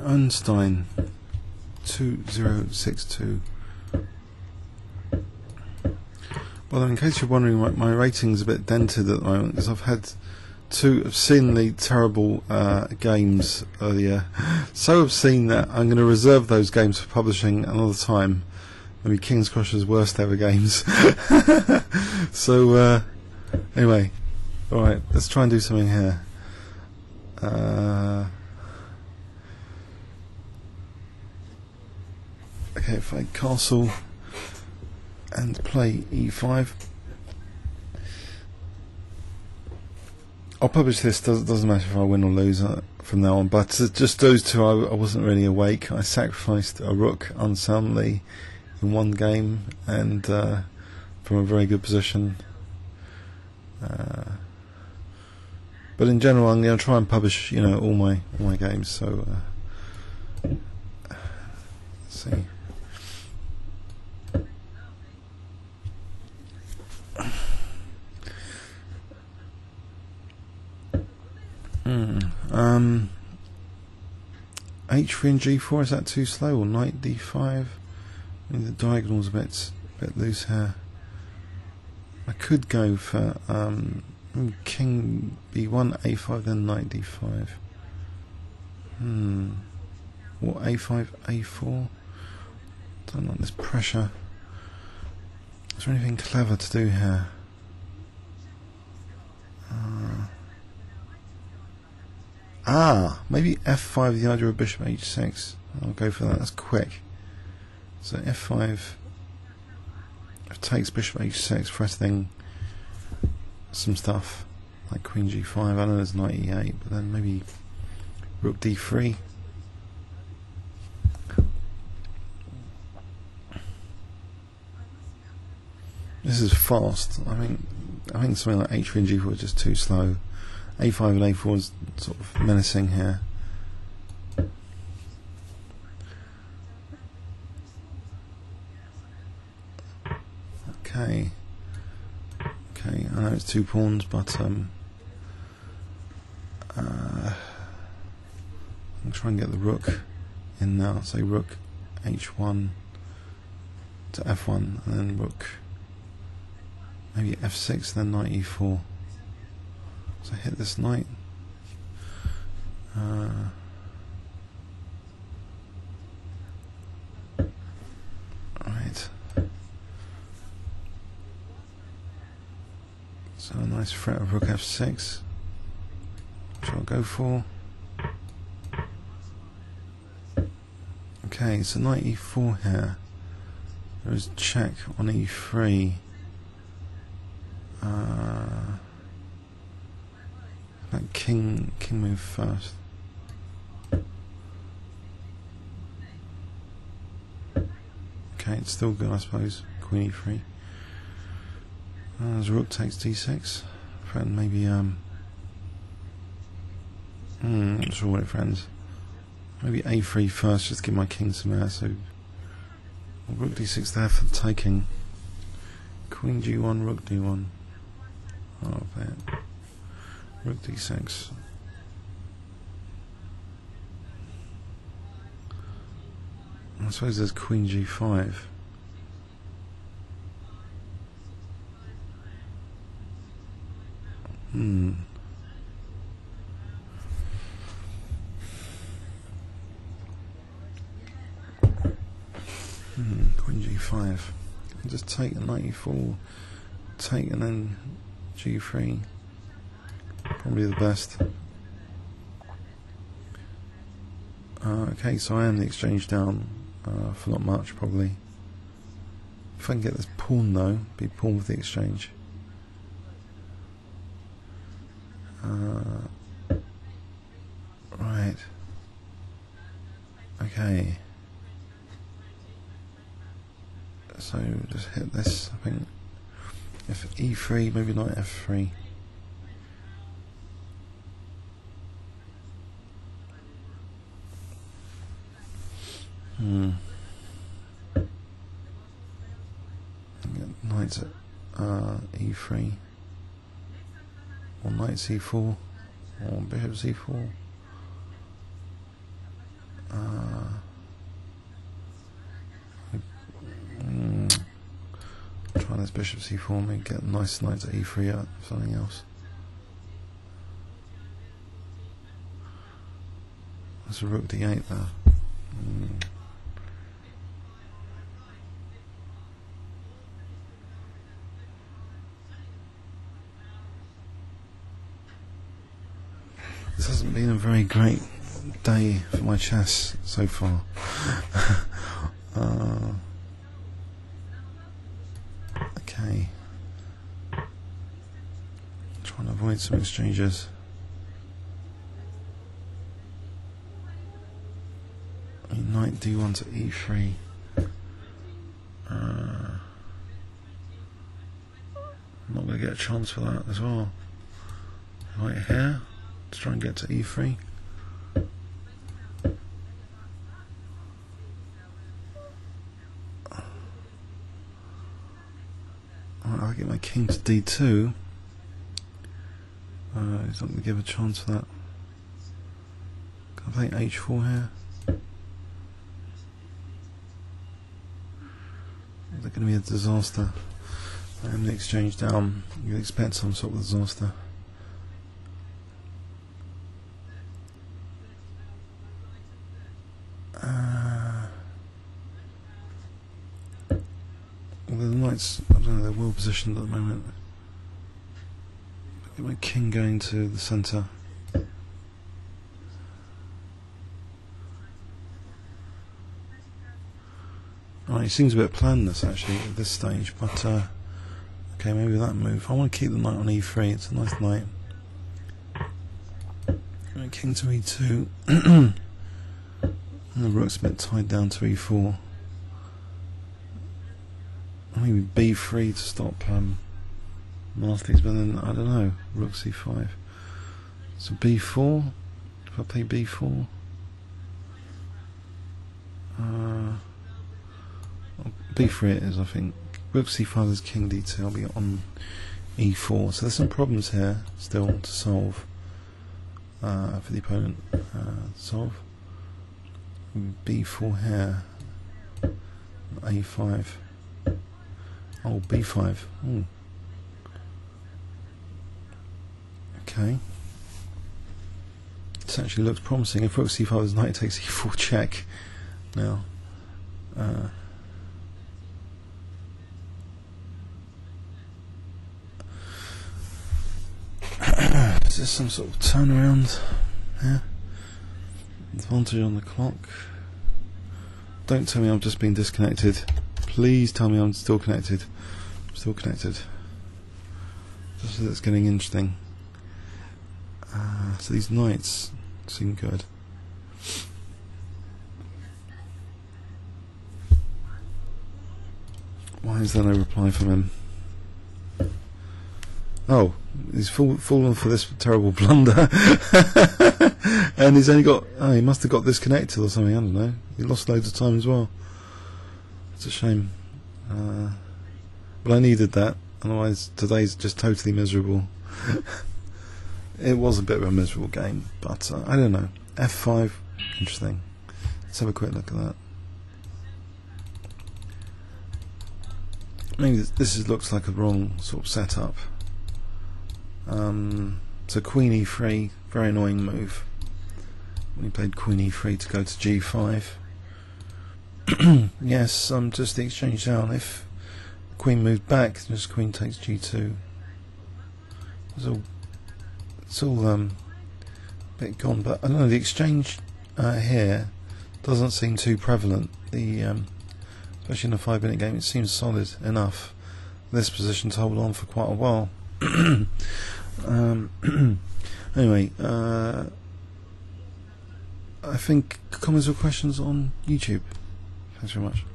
Ernestine 2062. Well, in case you're wondering, my rating's a bit dented at the moment because I've had two obscenely terrible games earlier. So obscene that I'm going to reserve those games for publishing another time. Maybe KingsCrusher's worst ever games. So, anyway, alright, let's try and do something here. Okay, if I castle and play e5, I'll publish this. Doesn't matter if I win or lose from now on. But just those two, I wasn't really awake. I sacrificed a rook unsoundly in one game and from a very good position. But in general, I'm going to try and publish, all my games. So let's see. H3 and G4, is that too slow? Or knight D5? I mean, the diagonal's a bit loose here. I could go for King B1 A5 then knight D5. What, A5 A4? Don't like this pressure. Is there anything clever to do here? Maybe F5, the idea of Bishop H6. I'll go for that, that's quick. So F5 takes Bishop H6, threatening some stuff like Queen G5. I know there's knight E8, but then maybe Rook D3. This is fast. I think something like H3 and G4 is just too slow. A5 and A4 is sort of menacing here. Okay, I know it's 2 pawns, but I'm trying to get the rook in now. Say rook H1 to F1, and then rook maybe F6, then knight E4. So I hit this knight. Right. So a nice threat of rook F6, which I'll go for. Okay, so knight E4 here. There is check on E3. That king move first. Okay, it's still good, I suppose. Queen E3. As rook takes D6. Friend, maybe not sure what it friends. Maybe A3 first, just give my king some air. So rook D6 there for the taking. Queen G1, rook D1. Oh, that. Rook D6. I suppose there's Queen G5. Queen G5. Just take the knight E4, take and then G3. Probably the best. Okay, so I am the exchange down for not much, probably. If I can get this pawn though, be pawn with the exchange. Right. Okay. So just hit this, I think. If E3, maybe knight F3. Knights at E3, or knight C4, or bishop C4. Try this bishop c4 and get a nice knight to e3 out of something else. That's a rook d8 there. This hasn't been a very great day for my chess so far. Okay. Trying to avoid some exchanges. Knight d1 to e3. I'm not going to get a chance for that as well. Right here to try and get to e3. I'll get my king to d2. He's not going to give a chance for that. Can I play h4 here? Is it going to be a disaster? I am the exchange down. You would expect some sort of disaster. The knights, I don't know, they're well positioned at the moment. Get my king going to the centre. Right, he seems a bit planned actually at this stage, but okay, maybe that move. I want to keep the knight on e3, it's a nice knight. King to e2. And the rook's a bit tied down to e4. Maybe b3 to stop nasties, but then I don't know. Rook c5. So b4. If I play b4, b3 it is, I think. Rook c5 is king d2. I'll be on e4. So there's some problems here still to solve for the opponent. Solve. b4 here. a5. Oh, b5. Ooh. Okay. This actually looks promising. If rook c5 is knight takes e4 check. Now, is this some sort of turnaround? Yeah. Advantage on the clock. Don't tell me I've just been disconnected. Please tell me I'm still connected. I'm still connected. Just as it's getting interesting. So these knights seem good. Why is there no reply from him? Oh, he's fallen for this terrible blunder. And he's only got... Oh, he must have got disconnected or something, I don't know. He lost loads of time as well. It's a shame. But I needed that, otherwise today's just totally miserable. It was a bit of a miserable game, but I don't know. f5, interesting. Let's have a quick look at that. Maybe this looks like a wrong sort of setup. So queen e3, very annoying move. When he played queen e3 to go to g5. Yes, just the exchange down. If the queen moved back, just queen takes g2. It's all a bit gone, but I don't know, the exchange here doesn't seem too prevalent. Especially in a 5-minute game, it seems solid enough. This position to hold on for quite a while. Anyway, I think comments or questions on YouTube. Thanks very much.